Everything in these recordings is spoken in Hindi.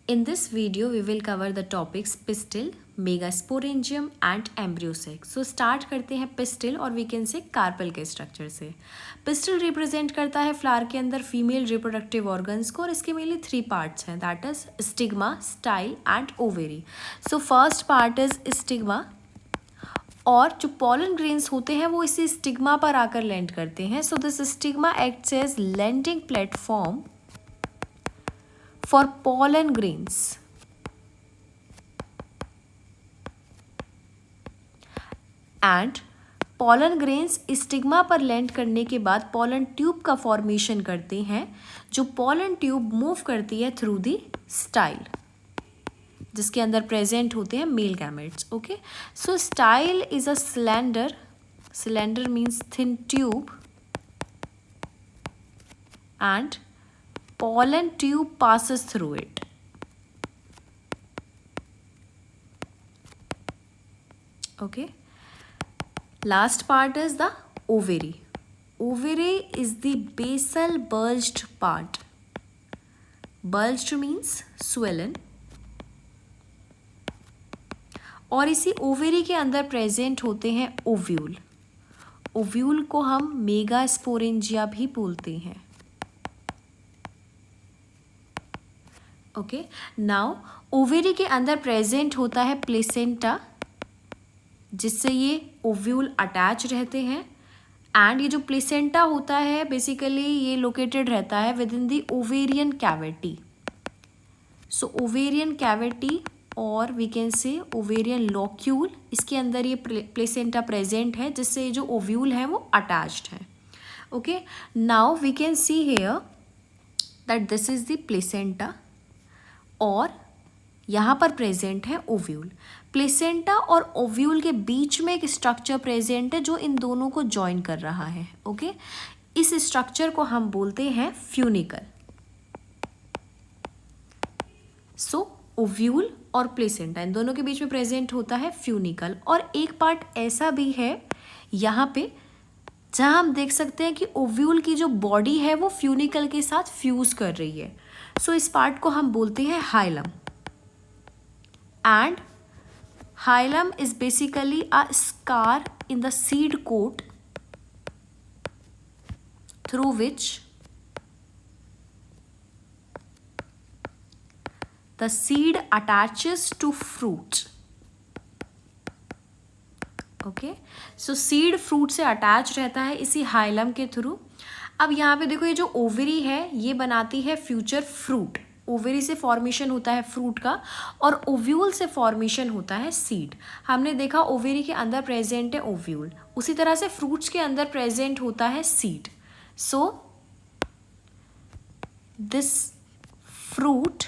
In this video, we will cover the topics pistil, megasporangium and embryo sac. So start करते हैं pistil और we can say carpel के structure से. Pistil represent करता है flower के अंदर female reproductive organs को और इसके mainly 3 parts हैं, that is stigma, style and ovary. So first part is stigma और जो pollen grains होते हैं वो इसी stigma पर आकर land करते हैं. So this stigma acts as landing platform for pollen grains and pollen grains stigma पर लैंड करने के बाद pollen ट्यूब का फॉर्मेशन करते हैं जो pollen ट्यूब मूव करती है थ्रू दी स्टाइल जिसके अंदर प्रेजेंट होते हैं male gametes. Okay, so style is a cylinder means thin tube and pollen tube passes through it. Okay, last part is the ovary. Ovary is the basal bulged part. Bulged means swollen. और इसी ओवेरी के अंदर प्रेजेंट होते हैं ओव्यूल. ओव्यूल को हम मेगास्पोरेंजिया भी बोलते हैं. ओके, नाउ ओवेरी के अंदर प्रेजेंट होता है प्लेसेंटा जिससे ये ओव्यूल अटैच रहते हैं एंड ये जो प्लेसेंटा होता है बेसिकली ये लोकेटेड रहता है within the ovarian cavity. So ovarian cavity और we can say ovarian locule, इसके अंदर ये प्लेसेंटा प्रेजेंट है जिससे ये जो ओव्यूल है वो अटैच्ड है. Okay, now we can see here that this is the placenta और यहाँ पर प्रेजेंट है ओव्यूल. प्लेसेंटा और ओव्यूल के बीच में एक स्ट्रक्चर प्रेजेंट है जो इन दोनों को जॉइन कर रहा है. ओके, इस स्ट्रक्चर को हम बोलते हैं फ्यूनिकल. सो ओव्यूल और प्लेसेंटा इन दोनों के बीच में प्रेजेंट होता है फ्यूनिकल. और एक पार्ट ऐसा भी है यहाँ पे जहाँ हम देख सकते हैं कि ओव्यूल की जो बॉडी है वो फ्यूनिकल के साथ फ्यूज कर रही है. सो इस पार्ट को हम बोलते हैं hilum and hilum is basically a scar in the seed coat through which the seed attaches to fruit. Okay, so seed fruit से अटैच रहता है इसी हाइलम के थ्रू. अब यहाँ पे देखो ये जो ओवेरी है ये बनाती है फ्यूचर फ्रूट. ओवेरी से फॉर्मेशन होता है फ्रूट का और ओव्यूल से फॉर्मेशन होता है सीड. हमने देखा ओवेरी के अंदर प्रेजेंट है ओव्यूल, उसी तरह से फ्रूट्स के अंदर प्रेजेंट होता है seed. So this fruit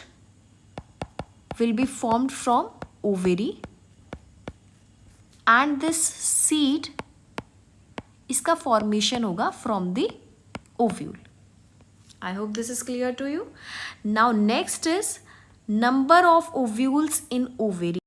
will be formed from ovary and this seed इसका फॉर्मेशन होगा from the ovule. I hope this is clear to you. Now next is number of ovules in ovary.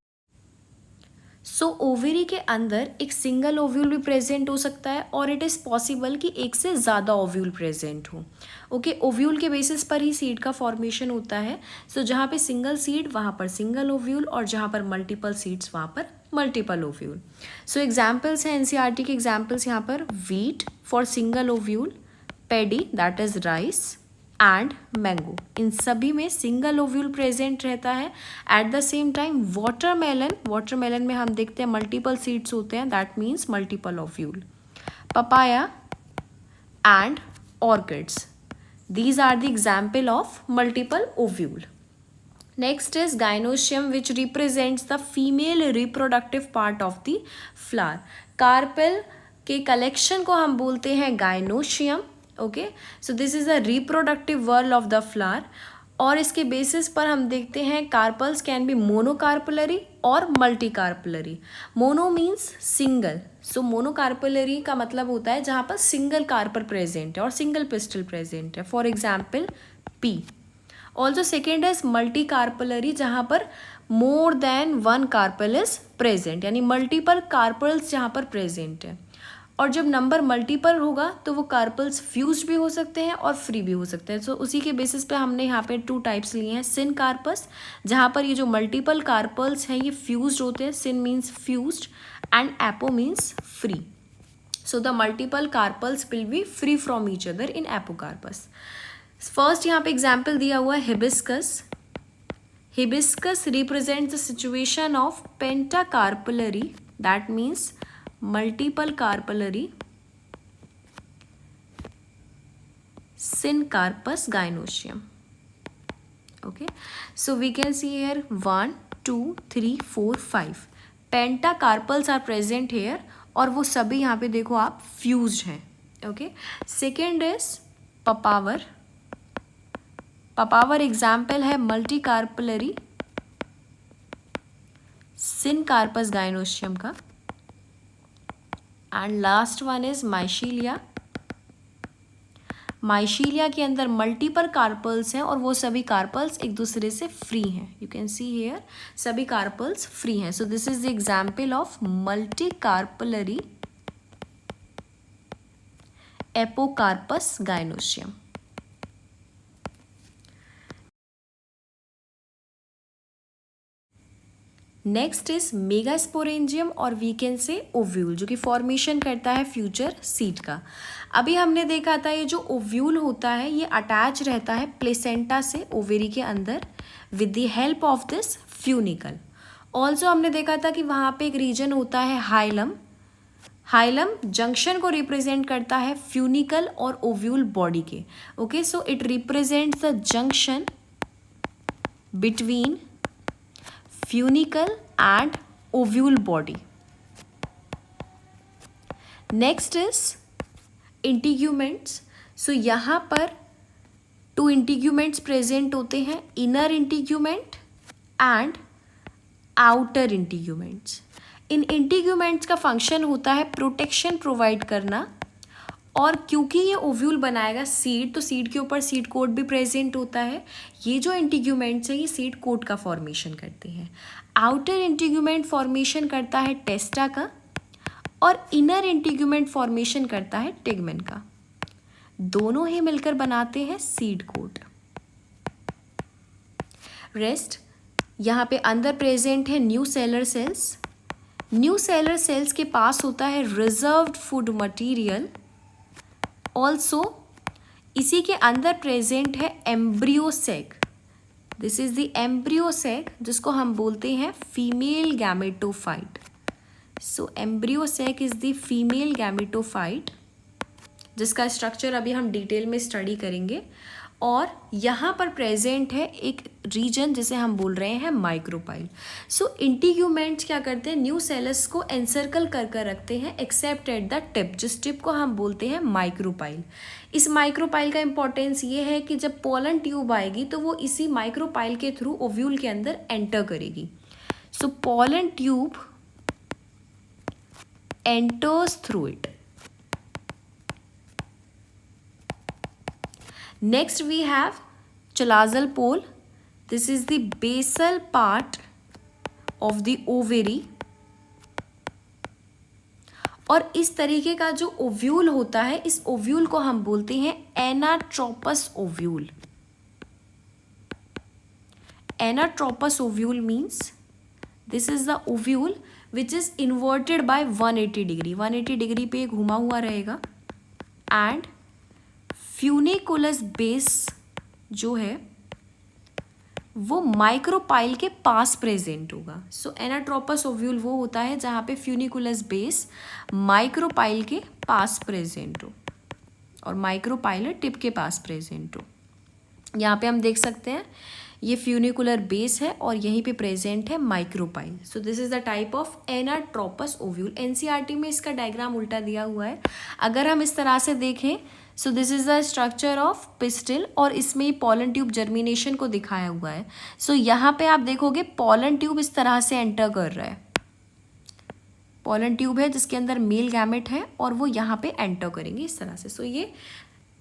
So ovary के अंदर एक सिंगल ओव्यूल भी प्रेजेंट हो सकता है और इट इज़ पॉसिबल कि एक से ज़्यादा ओव्यूल प्रेजेंट हो. ओके, ओव्यूल के बेसिस पर ही सीड का फॉर्मेशन होता है. सो जहाँ पे सिंगल सीड वहाँ पर सिंगल ओव्यूल और जहाँ पर मल्टीपल सीड्स वहाँ पर मल्टीपल ओव्यूल. सो एग्जाम्पल्स हैं एनसीईआरटी के एग्जाम्पल्स यहाँ पर wheat for single ovule, paddy that is rice and mango, इन सभी में सिंगल ओव्यूल प्रेजेंट रहता है. At the same time watermelon में हम देखते हैं मल्टीपल सीड्स होते हैं, that means multiple ovule. Papaya and orchids, these are the example of multiple ovule. Next is gynoecium which represents the female reproductive part of the flower. Carpel के कलेक्शन को हम बोलते हैं gynoecium. Okay, so this is a reproductive whorl of the flower और इसके बेसिस पर हम देखते हैं कार्पल्स कैन बी मोनोकार्पलरी और मल्टीकार्पलरी. मोनो मीन्स सिंगल, सो मोनोकार्पलरी का मतलब होता है जहाँ पर सिंगल कार्पल प्रेजेंट है और सिंगल पिस्टल प्रेजेंट है, for example pea. Also second is multicarpellary जहाँ पर more than one carpel is present, यानी मल्टीपल कार्पल्स जहाँ पर प्रेजेंट है. और जब नंबर मल्टीपल होगा तो वो कार्पल्स फ्यूज्ड भी हो सकते हैं और फ्री भी हो सकते हैं। सो उसी के बेसिस पे हमने यहाँ पे 2 टाइप्स लिए हैं, सिन कार्पस जहाँ पर ये जो मल्टीपल कार्पल्स हैं ये फ्यूज्ड होते हैं, syn means fused and apo means free. So the multiple carpels will be free from each other in apocarpous. First यहाँ पे एग्जाम्पल दिया हुआ है hibiscus. Hibiscus represents the situation of pentacarpellary, that means multiple carpellary syncarpus gynoecium. Okay, so we can see here 1 2 3 4 5 pentacarpals are present here और वो सभी यहाँ पे देखो आप फ्यूज्ड हैं. Okay, second is Papaver. Papaver example है मल्टी कार्पलरी सिनकार्पस गाइनोशियम का. And last one is Michelia. Michelia के अंदर मल्टीपल कार्पल्स हैं और वो सभी कार्पल्स एक दूसरे से फ्री हैं. यू कैन सी हियर सभी कार्पल्स फ्री हैं. So this is the example of multi carpellary apocarpous gynoecium. Next is megasporangium और वी कैन से ओव्यूल, जो कि फॉर्मेशन करता है फ्यूचर सीड का. अभी हमने देखा था ये जो ओव्यूल होता है ये अटैच रहता है प्लेसेंटा से ओवेरी के अंदर with the help of this funicle. Also हमने देखा था कि वहाँ पे एक रीजन होता है हाइलम. हाइलम जंक्शन को रिप्रेजेंट करता है फ्यूनिकल और ओव्यूल बॉडी के. Okay, so it represents the junction between funicle and ovule body. Next is integuments. So यहाँ पर 2 integuments present होते हैं, inner integument and outer integuments. In integuments का फंक्शन होता है प्रोटेक्शन प्रोवाइड करना, और क्योंकि ये ओव्यूल बनाएगा सीड तो सीड के ऊपर सीड कोट भी प्रेजेंट होता है. ये जो इंटीग्यूमेंट्स है ये सीड कोट का फॉर्मेशन करते हैं. आउटर इंटीग्यूमेंट फॉर्मेशन करता है टेस्टा का और इनर इंटीग्यूमेंट फॉर्मेशन करता है टिगमेन का. दोनों ही मिलकर बनाते हैं सीड कोट. रेस्ट यहाँ पे अंदर प्रेजेंट है new seller sales. New seller sales के पास होता है रिजर्व्ड फूड मटीरियल. ऑल्सो इसी के अंदर प्रेजेंट है embryo sac. This is the embryo sac जिसको हम बोलते हैं female gametophyte. So embryo sac is the female gametophyte जिसका स्ट्रक्चर अभी हम डिटेल में स्टडी करेंगे. और यहाँ पर प्रेजेंट है एक रीजन जिसे हम बोल रहे हैं माइक्रोपाइल. सो इंटीग्यूमेंट्स क्या करते हैं, न्यू सेलस को एनसर्कल कर कर रखते हैं एक्सेप्ट एट द टिप, जिस टिप को हम बोलते हैं माइक्रोपाइल. इस माइक्रोपाइल का इंपॉर्टेंस ये है कि जब पोलन ट्यूब आएगी तो वो इसी माइक्रोपाइल के थ्रू ओव्यूल के अंदर एंटर करेगी. So pollen tube enters through it. Next we have chalazal pole. This is the basal part of the ovary. और इस तरीके का जो ओव्यूल होता है इस ओव्यूल को हम बोलते हैं anatropous ovule. Anatropous ovule means this is the ovule which is inverted by 180 degree. 180 degree पे घुमा हुआ रहेगा एंड फ्यूनिकुलस बेस जो है वो माइक्रोपाइल के पास प्रेजेंट होगा. सो एनाट्रोपस ओव्यूल वो होता है जहाँ पे फ्यूनिकुलस बेस माइक्रोपाइल के पास प्रेजेंट हो और माइक्रोपाइल टिप के पास प्रेजेंट हो. यहाँ पे हम देख सकते हैं ये फ्यूनिकुलर बेस है और यहीं पे प्रेजेंट है micropyle. So this is the type of anatropous ovule. NCERT में इसका डायग्राम उल्टा दिया हुआ है. अगर हम इस तरह से देखें सो this is the structure of pistil और इसमें पॉलन ट्यूब जर्मिनेशन को दिखाया हुआ है. सो यहाँ पे आप देखोगे पॉलन ट्यूब इस तरह से एंटर कर रहा है. पॉलन ट्यूब है जिसके अंदर मेल गैमेट है और वो यहाँ पे एंटर करेंगे इस तरह से. सो ये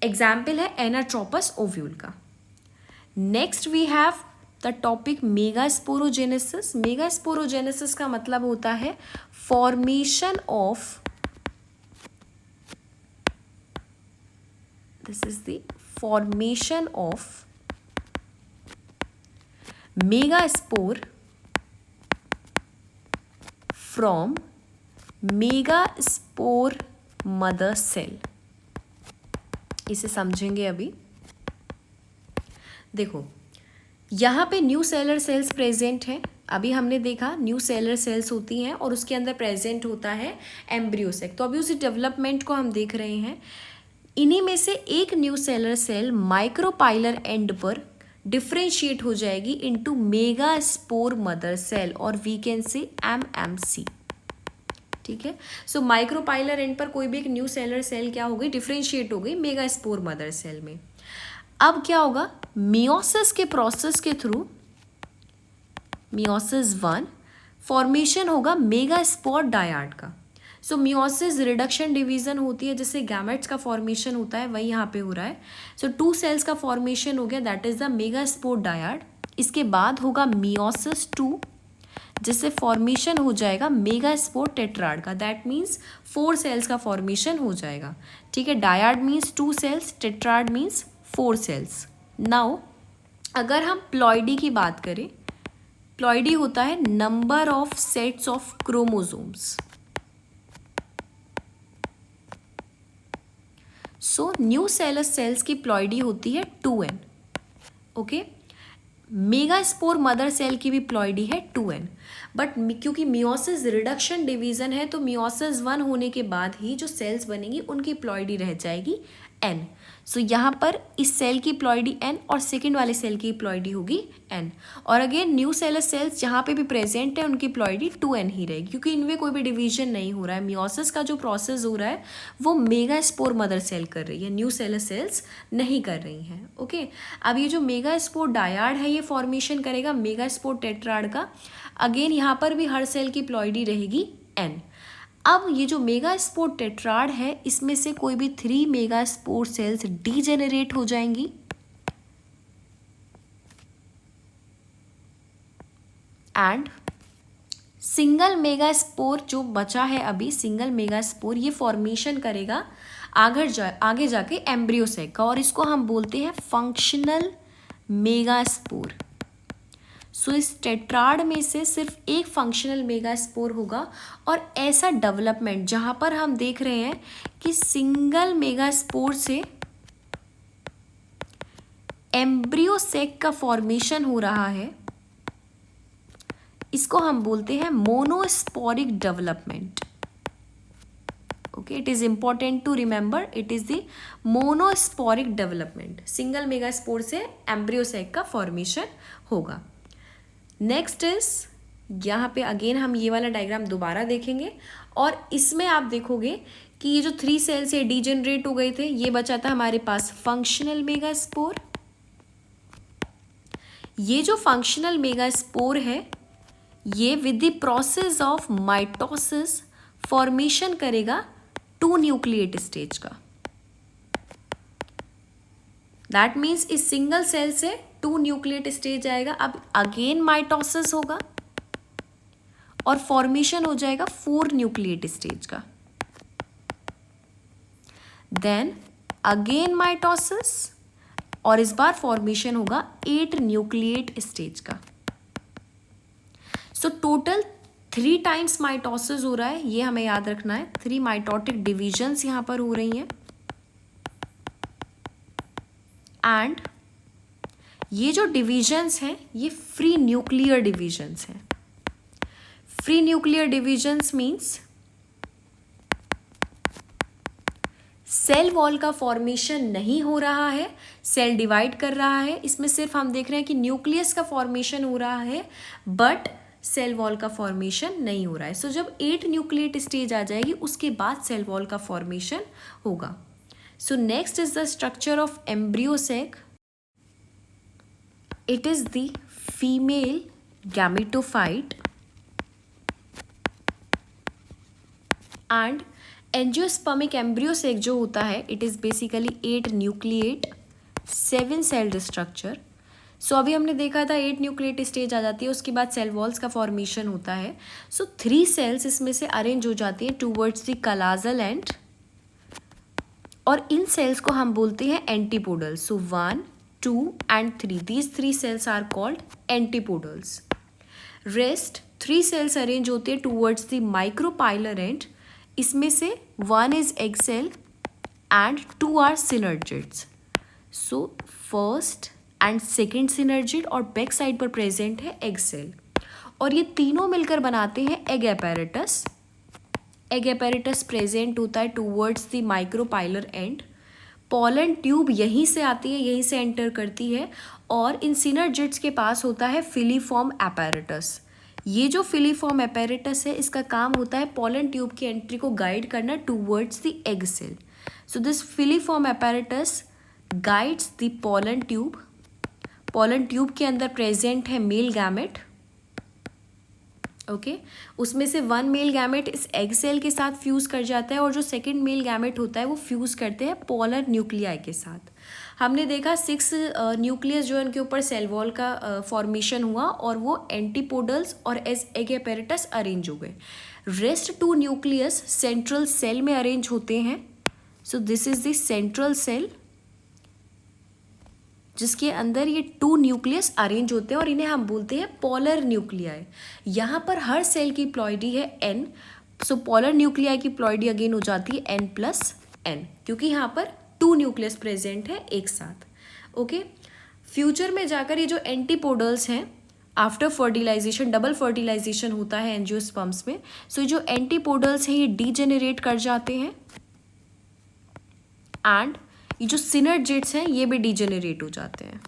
एग्जाम्पल है एनाट्रोपस ओव्यूल का. Next we have the topic megasporogenesis. Megasporogenesis का मतलब होता है formation of this is the formation of megaspore from megaspore mother cell. इसे समझेंगे अभी. देखो यहाँ पे न्यू सेलर सेल्स प्रेजेंट हैं. अभी हमने देखा न्यू सेलर सेल्स होती हैं और उसके अंदर प्रेजेंट होता है एम्ब्रियो सेक. तो अभी उसी डेवलपमेंट को हम देख रहे हैं. इन्हीं में से एक new seller sell micropylar and पर डिफ्रेंशिएट हो जाएगी इनटू मेगास्पोर मदर सेल और वी कैन से MMC. ठीक है. सो माइक्रोपाइलर एंड पर कोई भी एक न्यू सेलर सेल क्या हो गई, डिफ्रेंशिएट हो गई मेगास्पोर मदर सेल में. अब क्या होगा, मियोसिस के प्रोसेस के थ्रू मियोसिस 1 फॉर्मेशन होगा मेगास्पोर डायाड का. सो मियोसिस रिडक्शन डिवीजन होती है जिससे गैमेट्स का फॉर्मेशन होता है, वही यहाँ पे हो रहा है. सो 2 सेल्स का फॉर्मेशन हो गया, that is the megaspore dyad. इसके बाद होगा मियोसिस 2 जिससे फॉर्मेशन हो जाएगा मेगास्पोर टेट्राड का. दैट मीन्स 4 सेल्स का फॉर्मेशन हो जाएगा. ठीक है. Dyad means 2 cells, tetrad means 4 cells. Now अगर हम प्लॉइडी की बात करें, प्लॉइडी होता है number of sets of chromosomes. So nucellar cells की प्लॉइडी होती है 2n. Okay. Megaspore mother cell की भी प्लॉइडी है 2n. बट क्योंकि मियोसिस रिडक्शन डिवीजन है तो मियोसिस 1 होने के बाद ही जो सेल्स बनेंगी उनकी प्लॉइडी रह जाएगी n. सो यहाँ पर इस सेल की प्लॉइडी n और सेकेंड वाले सेल की प्लॉइडी होगी n. और अगेन न्यू सेलर सेल्स जहाँ पे भी प्रेजेंट है उनकी प्लॉइडी 2n ही रहेगी क्योंकि इनमें कोई भी डिवीजन नहीं हो रहा है. मियोसिस का जो प्रोसेस हो रहा है वो मेगास्पोर मदर सेल कर रही है, न्यू सेलर सेल्स नहीं कर रही हैं. ओके. अब ये जो मेगास्पोर डायाड है ये फॉर्मेशन करेगा मेगास्पोर टेट्राड का. अगेन यहाँ पर भी हर सेल की प्लॉइडी रहेगी n. अब ये जो मेगास्पोर टेट्राड है इसमें से कोई भी 3 मेगास्पोर सेल्स डीजेनरेट हो जाएंगी एंड सिंगल मेगास्पोर जो बचा है अभी, सिंगल मेगास्पोर ये फॉर्मेशन करेगा आगे जाके एम्ब्रियो सेक का और इसको हम बोलते हैं फंक्शनल मेगास्पोर. सो इस टेट्राड में से सिर्फ एक फंक्शनल मेगास्पोर होगा और ऐसा डेवलपमेंट जहाँ पर हम देख रहे हैं कि सिंगल मेगास्पोर से एम्ब्रियो सेक का फॉर्मेशन हो रहा है, इसको हम बोलते हैं monosporic development. Okay. It is important to remember, it is the monosporic development. Single megaspore से एम्ब्रियो सेक का फॉर्मेशन होगा. नेक्स्ट इज यहाँ पे अगेन हम ये वाला डायग्राम दोबारा देखेंगे और इसमें आप देखोगे कि ये जो 3 सेल्स ये डीजेनरेट हो गए थे, ये बचा था हमारे पास फंक्शनल मेगास्पोर. ये जो फंक्शनल मेगास्पोर है ये with the process of mitosis formation करेगा 2 न्यूक्लिएट स्टेज का. दैट मीन्स इस सिंगल सेल से 2 न्यूक्लिएट स्टेज आएगा. अब अगेन माइटोसिस होगा और फॉर्मेशन हो जाएगा 4 न्यूक्लिएट स्टेज का. देन अगेन माइटोसिस और इस बार फॉर्मेशन होगा 8 न्यूक्लिएट स्टेज का. सो टोटल 3 टाइम्स माइटोसिस हो रहा है, ये हमें याद रखना है. 3 माइटोटिक डिविजन्स यहाँ पर हो रही हैं एंड ये जो डिविजन्स हैं ये फ्री न्यूक्लियर डिविजन्स हैं. Free nuclear divisions means cell wall का फॉर्मेशन नहीं हो रहा है, सेल डिवाइड कर रहा है. इसमें सिर्फ हम देख रहे हैं कि न्यूक्लियस का फॉर्मेशन हो रहा है बट सेल वॉल का फॉर्मेशन नहीं हो रहा है. सो जब 8 न्यूक्लिएट स्टेज आ जाएगी उसके बाद सेल वॉल का फॉर्मेशन होगा. So next is the structure of embryo sac. It is the female gametophyte and angiospermic embryo sac जो होता है it is basically 8 nucleate 7 celled structure. सो अभी हमने देखा था 8 न्यूक्लिएट स्टेज आ जाती है, उसके बाद सेल वॉल्स का फॉर्मेशन होता है. सो 3 सेल्स इसमें से अरेंज हो जाती हैं टूवर्ड्स द कलाजल एंड और इन सेल्स को हम बोलते हैं antipodal. So 1, 2 and 3, these 3 cells are called antipodals. Rest 3 cells arrange होते हैं towards the micropylar end. इसमें से 1 is egg cell and 2 are synergids. So first and second synergid और बैक साइड पर प्रेजेंट है egg cell, और ये तीनों मिलकर बनाते हैं egg apparatus. Egg apparatus present होता है towards the micropylar and. Pollen tube यहीं से आती है, यहीं से एंटर करती है, और इन सिनर्जिड्स के पास होता है फिलीफॉर्म एपेरेटस. ये जो फिलीफॉर्म एपेरेटस है इसका काम होता है पॉलन ट्यूब की एंट्री को गाइड करना towards the egg cell. So this filiform apparatus guides the pollen tube. Pollen tube के अंदर प्रेजेंट है मेल गैमेट. ओके उसमें से 1 मेल गैमेट इस एग सेल के साथ फ्यूज़ कर जाता है, और जो सेकंड मेल गैमेट होता है वो फ्यूज़ करते हैं पोलर न्यूक्लियाई के साथ. हमने देखा 6 न्यूक्लियस जो इनके ऊपर सेल वॉल का फॉर्मेशन हुआ, और वो एंटीपोडल्स और एज एग एपेरेटस अरेंज हो गए. रेस्ट 2 न्यूक्लियस सेंट्रल सेल में अरेंज होते हैं. So this is the central cell जिसके अंदर ये 2 न्यूक्लियस अरेंज होते हैं, और इन्हें हम बोलते हैं पोलर न्यूक्लियाई. यहाँ पर हर सेल की प्लॉइडी है n. सो पोलर न्यूक्लियाई की प्लॉइडी अगेन हो जाती है n+n, क्योंकि यहाँ पर 2 न्यूक्लियस प्रेजेंट है एक साथ. ओके फ्यूचर में जाकर ये जो एंटीपोडल्स हैं आफ्टर फर्टिलाइजेशन, डबल फर्टिलाइजेशन होता है एंजियोस्पर्म्स में. सो ये जो एंटीपोडल्स हैं ये डीजेनरेट कर जाते हैं, एंड ये जो सिनर्जिड्स हैं ये भी डीजेनरेट हो जाते हैं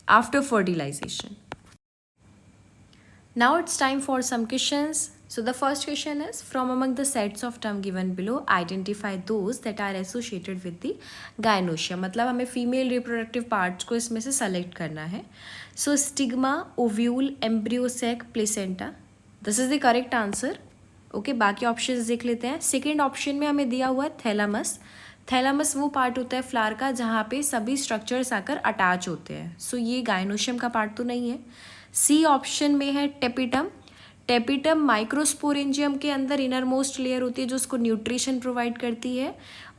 after fertilisation. Now it's time for some questions. So the first question is from among the sets of term given below identify those that are associated with the gynoecia. मतलब हमें फीमेल रिप्रोडक्टिव पार्ट्स को इसमें से सेलेक्ट करना है. So stigma, ovule, embryo sac, placenta, this is the correct answer. Okay बाकी ऑप्शंस देख लेते हैं. सेकेंड ऑप्शन में हमें दिया हुआ है थैलामस. थैलामस वो पार्ट होता है फ्लावर का जहाँ पे सभी स्ट्रक्चर्स आकर अटैच होते हैं. सो ये गायनोशियम का पार्ट तो नहीं है. सी ऑप्शन में है टेपिटम. टेपिटम माइक्रोस्पोरेंजियम के अंदर इनर मोस्ट लेयर होती है जो उसको न्यूट्रिशन प्रोवाइड करती है.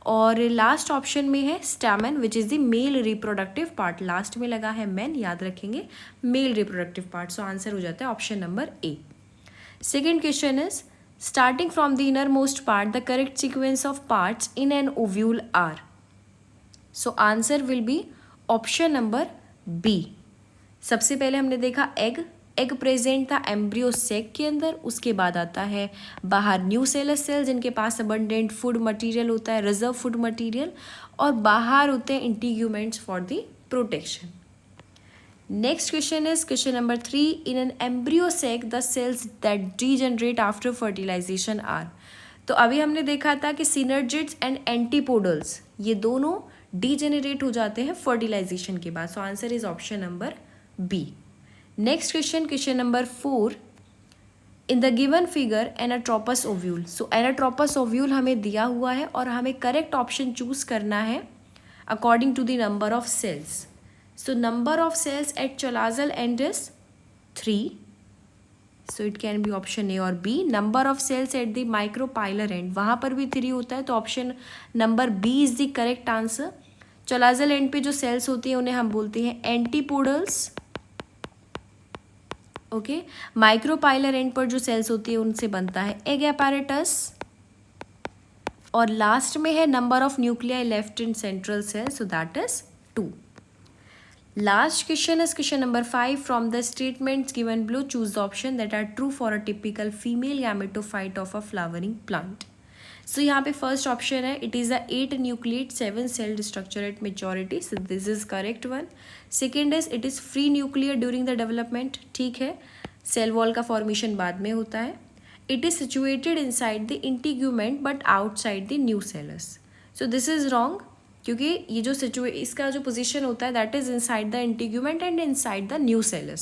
और लास्ट ऑप्शन में है stamen which is the male reproductive part. Last में लगा है मैन, याद रखेंगे male reproductive part. So answer हो जाता है option number A. Second question is starting from the innermost part, the correct sequence of parts in an ovule are. So answer will be option number B. सबसे पहले हमने देखा एग प्रेजेंट था एम्ब्रियो सेक के अंदर. उसके बाद आता है बाहर न्यूसेलस सेल जिनके पास अबंडेंट फूड मटेरियल होता है, रिजर्व फूड मटेरियल, और बाहर होते हैं integuments for the protection. Next question is question number 3. In an embryo sac, the cells that degenerate after fertilization are. तो अभी हमने देखा था कि सिनर्जिड्स एंड एंटीपोडल्स ये दोनों डीजेनरेट हो जाते हैं फर्टिलाइजेशन के बाद. So answer is option number B. Next question number 4. In the given figure anatropous ovule. So anatropous ovule हमें दिया हुआ है और हमें करेक्ट ऑप्शन चूज करना है according to the number of cells. So number of cells at cholazal end is 3. So it can be option A or B. Number of cells at the micropylar end, वहाँ पर भी 3 होता है, तो option number B is the correct answer. Chalazal end पे जो सेल्स होती हैं उन्हें हम बोलते हैं एंटीपोडल्स. ओके माइक्रोपाइलर एंड पर जो सेल्स होती है उनसे बनता है एग एपैरेटस. और लास्ट में है number of nuclei left in central cell, so that is 2. Last question is question number 5. From the statements given below, choose the option that are true for a typical female gametophyte of a flowering plant. So यहाँ पे first option है it is a 8 nucleate 7 celled structure at maturity. So this is correct one. Second is it is free nuclear during the development. ठीक है, cell wall का formation बाद में होता है. It is situated inside the integument but outside the nucellus. So this is wrong. क्योंकि ये जो इसका जो पोजीशन होता है that is inside the integument and inside the nucellus.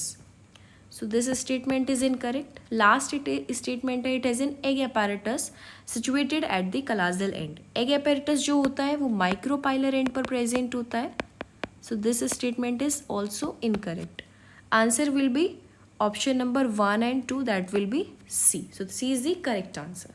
So this statement is incorrect. Last statement है it is in egg apparatus situated at the chalazal end. Egg apparatus जो होता है वो माइक्रोपाइलर एंड पर प्रेजेंट होता है. So this statement is also incorrect. Answer will be option number 1 and 2, that will be C. So C is the correct answer.